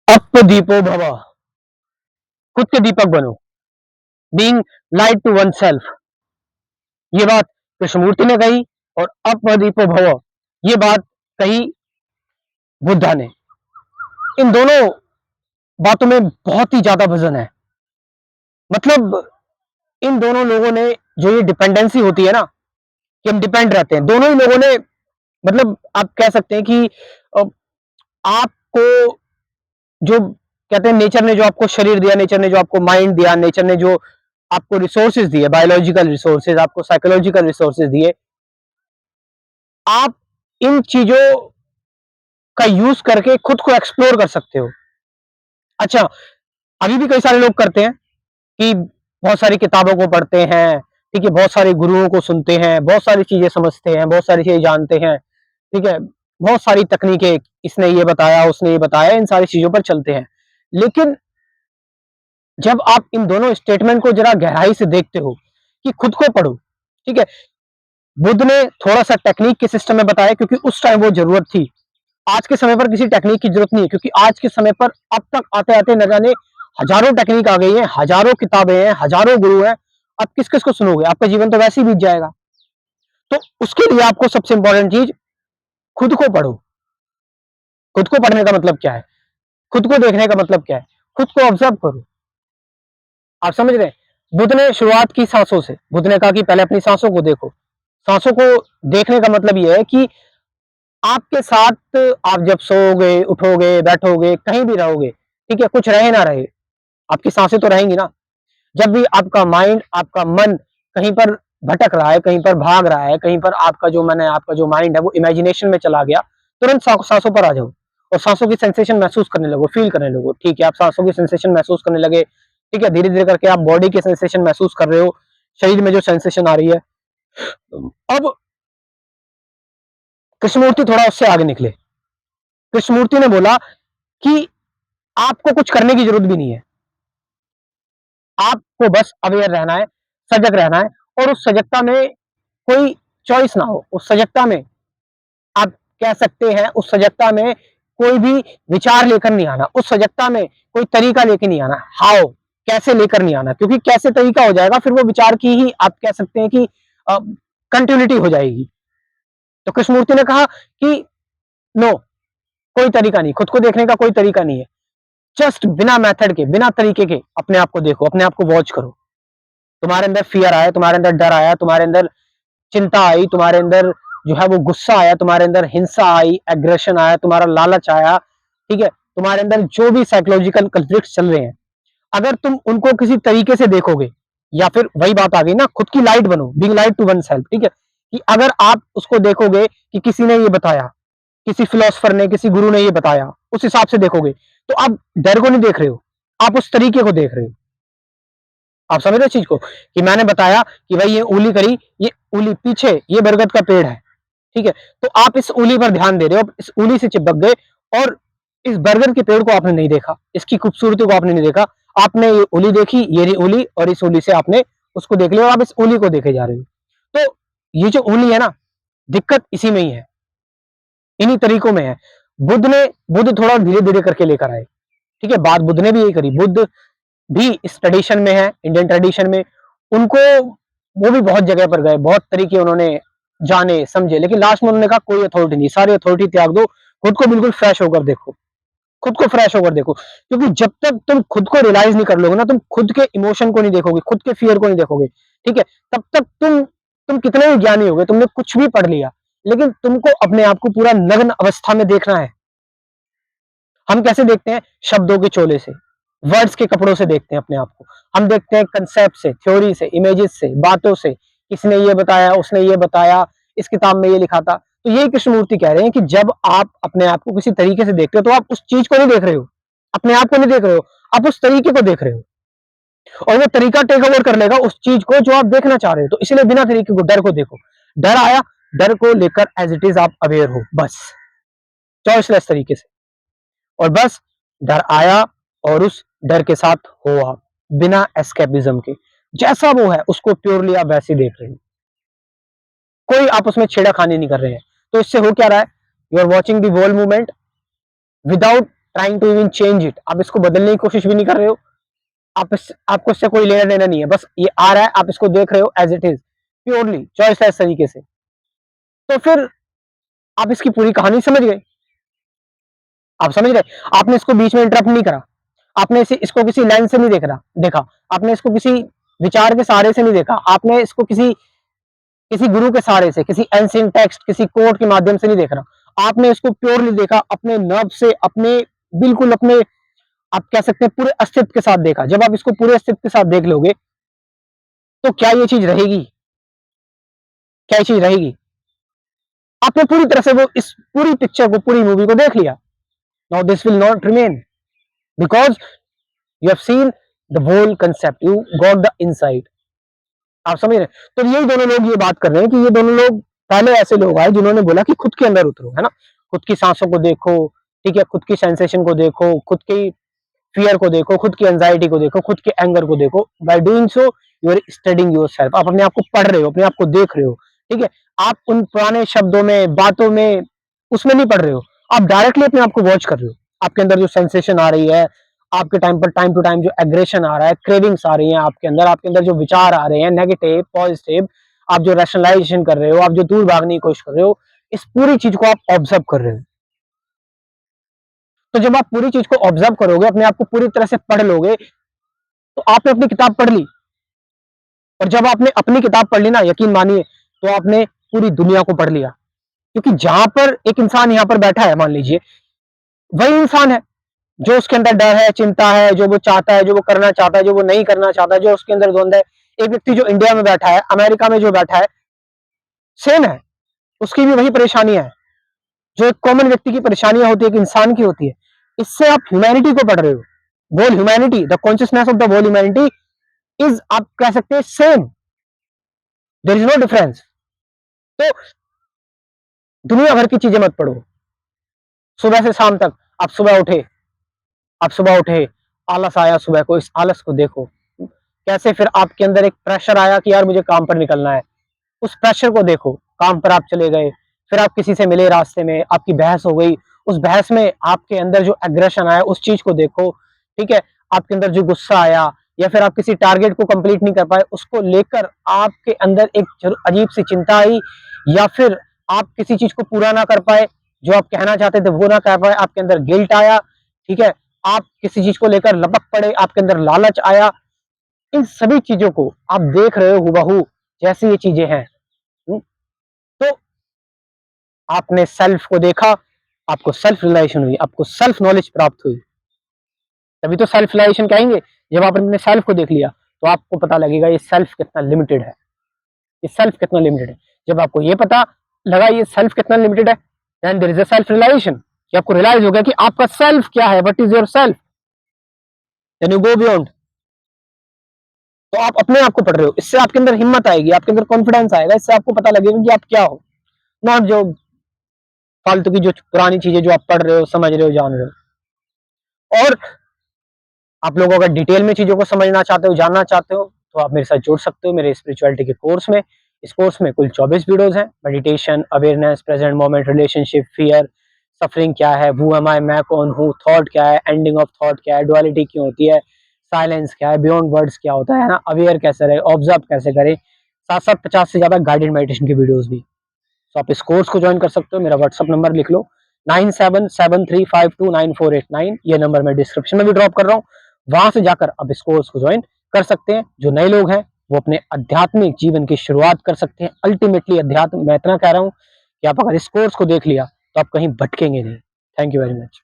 Up दीपो भव, खुद के दीपक बनो, being light to oneself. ये बात कृष्णमूर्ति ने कही और अप दीपो भव ये बात कही बुद्धा ने। इन दोनों बातों में बहुत ही ज्यादा वजन है। मतलब इन दोनों लोगों ने जो ये डिपेंडेंसी होती है ना कि हम डिपेंड रहते हैं, दोनों ही लोगों ने मतलब आप कह सकते हैं कि आपको जो कहते हैं नेचर ने जो आपको शरीर दिया, नेचर ने जो आपको माइंड दिया, नेचर ने जो आपको रिसोर्सेज दिए, बायोलॉजिकल रिसोर्सेज, आपको साइकोलॉजिकल रिसोर्सेज दिए, आप इन चीजों का यूज करके खुद को एक्सप्लोर कर सकते हो। अच्छा, अभी भी कई सारे लोग करते हैं कि बहुत सारी किताबों को पढ़ते हैं, ठीक है, बहुत सारे गुरुओं को सुनते हैं, बहुत सारी चीजें समझते हैं, बहुत सारी चीजें जानते हैं, ठीक है, बहुत सारी तकनीकें, इसने ये बताया, उसने ये बताया, इन सारी चीजों पर चलते हैं। लेकिन जब आप इन दोनों स्टेटमेंट को जरा गहराई से देखते हो कि खुद को पढ़ो, ठीक है, बुद्ध ने थोड़ा सा टेक्निक के सिस्टम में बताया क्योंकि उस टाइम वो जरूरत थी। आज के समय पर किसी टेक्निक की जरूरत नहीं है क्योंकि आज के समय पर अब तक आते आते न जाने हजारों टेक्निक आ गई है, हजारों किताबें हैं, हजारों गुरु हैं। अब किस किस को सुनोगे? आपका जीवन तो वैसे ही बीत जाएगा। तो उसके लिए आपको सबसे इंपॉर्टेंट चीज, खुद को पढ़ो। खुद को पढ़ने का मतलब क्या है? खुद को देखने का मतलब क्या है? खुद को ऑब्जर्व करो। आप समझ रहे हैं? बुद्ध ने शुरुआत की सांसों से। बुद्ध ने कहा कि पहले अपनी सांसों को देखो। सांसों को देखने का मतलब यह है कि आपके साथ आप जब सोओगे, उठोगे, बैठोगे, कहीं भी रहोगे, ठीक है, कुछ रहे ना रहे, आपकी सांसें तो रहेंगी ना। जब भी आपका माइंड, आपका मन कहीं पर भटक रहा है, कहीं पर भाग रहा है, कहीं पर आपका जो मन है, आपका जो माइंड है वो इमेजिनेशन में चला गया, तुरंत सांसों पर आ जाओ और सांसों की सेंसेशन महसूस करने लगो, फील करने लगो। ठीक है, आप सांसों की सेंसेशन महसूस करने लगे, ठीक है, धीरे धीरे करके आप बॉडी की सेंसेशन महसूस कर रहे हो, शरीर में जो सेंसेशन आ रही है। अब कृष्णमूर्ति थोड़ा उससे आगे निकले। कृष्णमूर्ति ने बोला कि आपको कुछ करने की जरूरत भी नहीं है, आपको बस अवेयर रहना है, सजग रहना है, और उस सजगता में कोई चॉइस ना हो। उस सजगता में आप कह सकते हैं, उस सजगता में कोई भी विचार लेकर नहीं आना, उस सजगता में कोई तरीका लेकर नहीं आना। हाउ, कैसे लेकर नहीं आना, क्योंकि कैसे तरीका हो जाएगा फिर वो विचार की ही आप कह सकते हैं कि कंटिन्यूटी हो जाएगी। तो कृष्णमूर्ति ने कहा कि नो, कोई तरीका नहीं, खुद को देखने का कोई तरीका नहीं है। जस्ट बिना मेथड के, बिना तरीके के अपने आप को देखो, अपने आप को वॉच करो। तुम्हारे अंदर फियर आया, तुम्हारे अंदर डर आया, तुम्हारे अंदर चिंता आई, तुम्हारे अंदर जो है वो गुस्सा आया, तुम्हारे अंदर हिंसा आई, एग्रेशन आया, तुम्हारा लालच आया, ठीक है, तुम्हारे अंदर जो भी साइकोलॉजिकल कॉन्फ्लिक्ट चल रहे हैं, अगर तुम उनको किसी तरीके से देखोगे, या फिर वही बात आ गई ना, खुद की लाइट बनो, being light to oneself, ठीक है, कि अगर आप उसको देखोगे कि किसी ने ये बताया, किसी फिलोसफर ने, किसी गुरु ने ये बताया, उस हिसाब से देखोगे, तो आप डर को नहीं देख रहे हो, आप उस तरीके को देख रहे हो। आप समझ रहे हो चीज को, कि मैंने बताया कि भाई ये उंगली करी, ये उंगली पीछे, ये बरगद का पेड़ है, ठीक है, तो आप इस उंगली पर ध्यान दे रहे हो, इस उंगली से चिपक गए और इस बरगद के पेड़ को आपने नहीं देखा, इसकी खूबसूरती को आपने नहीं देखा, आपने ये उंगली देखी, ये रही उंगली, और इस उंगली से आपने उसको देख लिया और आप इस उंगली को देखे जा रहे हो। तो ये जो उंगली है ना, दिक्कत इसी में ही है, इन्हीं तरीकों में है। बुद्ध थोड़ा धीरे धीरे करके लेकर आए, ठीक है, बात बुद्ध ने भी यही करी। बुद्ध भी इस ट्रेडिशन में है, इंडियन ट्रेडिशन में, उनको वो भी बहुत जगह पर गए, बहुत तरीके उन्होंने जाने समझे, लेकिन लास्ट में उन्होंने कहा कोई अथॉरिटी नहीं, सारी अथॉरिटी त्याग दो, खुद को बिल्कुल फ्रेश होकर देखो, खुद को फ्रेश होकर देखो। क्योंकि जब तक तुम खुद को रियलाइज नहीं कर लोगे ना, तुम खुद के इमोशन को नहीं देखोगे, खुद के फियर को नहीं देखोगे, ठीक है, तब तक तुम कितने भी ज्ञानी होगे, तुमने कुछ भी पढ़ लिया, लेकिन तुमको अपने आप को पूरा नग्न अवस्था में देखना है। हम कैसे देखते हैं? शब्दों के चोले से, वर्ड्स के कपड़ों से देखते हैं अपने आप को। हम देखते हैं कंसेप्ट से, थ्योरी से, इमेजेस से, बातों से, किसने ये बताया, उसने ये बताया, इस किताब में ये लिखा था। तो यही कृष्णमूर्ति कह रहे हैं कि जब आप अपने आप को किसी तरीके से देखते हो तो आप उस चीज को नहीं देख रहे हो, अपने आप को नहीं देख रहे हो, आप उस तरीके को देख रहे हो, और वो तरीका टेक ओवर कर लेगा उस चीज को जो आप देखना चाह रहे हो। तो इसलिए बिना तरीके को, डर को देखो। डर आया, डर को लेकर एज इट इज आप अवेयर हो, बस चॉइसलेस तरीके से, और बस डर आया और उस डर के साथ हो आप, बिना एस्केपिज्म के, जैसा वो है उसको प्योरली आप वैसे देख रहे हो, कोई आप उसमें छेड़ाखानी नहीं कर रहे हैं। तो इससे हो क्या रहा है? You are watching the world movement without trying to even change it, आप इसको बदलने की कोशिश भी नहीं कर रहे हो, आपको इससे कोई लेना देना नहीं है, बस ये आ रहा है, आप इसको देख रहे हो as it is, purely choiceless तरीके से। तो फिर आप इसकी पूरी कहानी समझ गए, आप समझ रहे, आपने इसको बीच में इंटरप्ट नहीं करा, आपने इसको किसी लेंस से नहीं देखा, आपने इसको किसी विचार के सहारे से नहीं देखा, आपने इसको किसी किसी गुरु के सहारे से, किसी एंशिएंट टेक्स्ट, किसी कोट के माध्यम से नहीं देख रहा, आपने इसको प्योरली देखा अपने नर्व से, अपने बिल्कुल अपने, आप कह सकते हैं पूरे अस्तित्व के साथ देखा। जब आप इसको पूरे अस्तित्व के साथ देख लोगे तो क्या ये चीज रहेगी? क्या ये चीज रहेगी? आपने पूरी तरह से वो इस पूरी पिक्चर को, पूरी मूवी को देख लिया। Now this will not remain because you have seen the whole concept, you got the insight. आप समझ रहे हैं? तो यही दोनों लोग ये बात कर रहे हैं कि ये दोनों लोग पहले ऐसे लोग आए जिन्होंने बोला कि खुद के अंदर उतरो, है ना, खुद की सांसों को देखो, ठीक है, खुद की सेंसेशन को देखो, खुद की फियर को देखो, खुद की एंजाइटी को देखो, खुद के एंगर को देखो। By doing so you are studying yourself, आप अपने आप को पढ़ रहे हो, अपने आप को देख रहे हो, ठीक है। आप उन पुराने शब्दों में, बातों में, उसमें नहीं पढ़ रहे हो, आप डायरेक्टली अपने आप को वॉच कर रहे हो। आपके अंदर जो सेंसेशन आ रही है, आपके टाइम पर टाइम टू टाइम जो एग्रेशन आ रहा है, क्रेविंग्स आ रही हैं आपके अंदर जो विचार आ रहे हैं नेगेटिव पॉजिटिव, आप जो रैशनलाइजेशन कर रहे हो, आप जो दूर भागने की कोशिश कर रहे हो, इस पूरी चीज को आप ऑब्जर्व कर रहे हो। तो जब आप पूरी चीज को ऑब्जर्व करोगे, अपने आप को पूरी तरह से पढ़ लोगे, तो आपने अपनी किताब पढ़ ली। और जब आपने अपनी किताब पढ़ ली ना, यकीन मानिए, तो आपने पूरी दुनिया को पढ़ लिया। क्योंकि जहां पर एक इंसान यहां पर बैठा है, मान लीजिए, वही इंसान है जो उसके अंदर डर है, चिंता है, जो वो चाहता है, जो वो करना चाहता है, जो वो नहीं करना चाहता, जो उसके अंदर द्वंद है। एक व्यक्ति जो इंडिया में बैठा है, अमेरिका में जो बैठा है, सेम है, उसकी भी वही परेशानियां है। जो एक कॉमन व्यक्ति की परेशानियां होती है, एक इंसान की होती है। इससे आप ह्यूमैनिटी को पढ़ रहे हो। Whole humanity, the consciousness of the whole humanity is, आप कह सकते हैं, same, there is no difference. तो दुनिया भर की चीजें मत पढ़ो। सुबह से शाम तक आप सुबह उठे, आलस आया सुबह को, इस आलस को देखो कैसे। फिर आपके अंदर एक प्रेशर आया कि यार मुझे काम पर निकलना है, उस प्रेशर को देखो, काम पर आप चले गए, फिर आप किसी से मिले रास्ते में, आपकी बहस हो गई, उस बहस में आपके अंदर जो एग्रेशन आया उस चीज को देखो, ठीक है। आपके अंदर जो गुस्सा आया, या फिर आप किसी टारगेट को कंप्लीट नहीं कर पाए, उसको लेकर आपके अंदर एक अजीब सी चिंता आई, या फिर आप किसी चीज को पूरा ना कर पाए, जो आप कहना चाहते थे वो ना कर पाए, आपके अंदर गिल्ट आया, ठीक है, आप किसी चीज को लेकर लपक पड़े, आपके अंदर लालच आया। इन सभी चीजों को आप देख रहे हो हुबहू जैसी ये चीजें हैं। तो आपने सेल्फ को देखा, आपको सेल्फ रियलाइजेशन हुई, आपको सेल्फ नॉलेज प्राप्त हुई। तभी तो सेल्फ रियलाइजेशन कहेंगे। जब आपने अपने सेल्फ को देख लिया तो आपको पता लगेगा ये सेल्फ कितना लिमिटेड है, ये सेल्फ कितना लिमिटेड है। जब आपको ये पता लगा ये सेल्फ कितना लिमिटेड है, then there is a self realisation, कि आपको रियलाइज हो गया कि आपका सेल्फ क्या है, what is your self, then you go beyond. तो आप अपने आप को पढ़ रहे हो, इससे आपके अंदर हिम्मत आएगी, आपके अंदर कॉन्फिडेंस आएगा, इससे आपको पता लगेगा कि आप क्या हो, नॉट जो फालतू की जो पुरानी चीजें जो आप पढ़ रहे हो, समझ रहे हो, जान रहे हो। और आप लोग अगर डिटेल में चीजों को समझना चाहते हो, जानना चाहते हो, तो आप मेरे साथ जुड़ सकते हो मेरे स्पिरिचुअलिटी के कोर्स में। इस कोर्स में कुल 24 वीडियोस हैं। Meditation, awareness, present moment, relationship, fear, suffering क्या है, हु एम आई, मैं कौन हूँ, थॉट क्या है, एंडिंग ऑफ थॉट क्या है, डुअलिटी क्यों होती है, साइलेंस क्या है, बियॉन्ड वर्ड्स क्या होता है ना, अवेयर कैसे रहे, ऑब्जर्व कैसे करें, साथ साथ 50 से ज्यादा गाइडेड मेडिटेशन की वीडियोस भी। तो आप इस कोर्स को ज्वाइन कर सकते हो। मेरा व्हाट्सअप नंबर लिख लो, 9773529489, ये नंबर मैं डिस्क्रिप्शन में भी ड्रॉप कर रहा हूँ। वहां से जाकर आप इस कोर्स को ज्वाइन कर सकते हैं। जो नए लोग हैं वो अपने आध्यात्मिक जीवन की शुरुआत कर सकते हैं। अल्टीमेटली अध्यात्म, मैं इतना कह रहा हूं कि आप अगर इस कोर्स को देख लिया तो आप कहीं भटकेंगे नहीं। Thank you very much.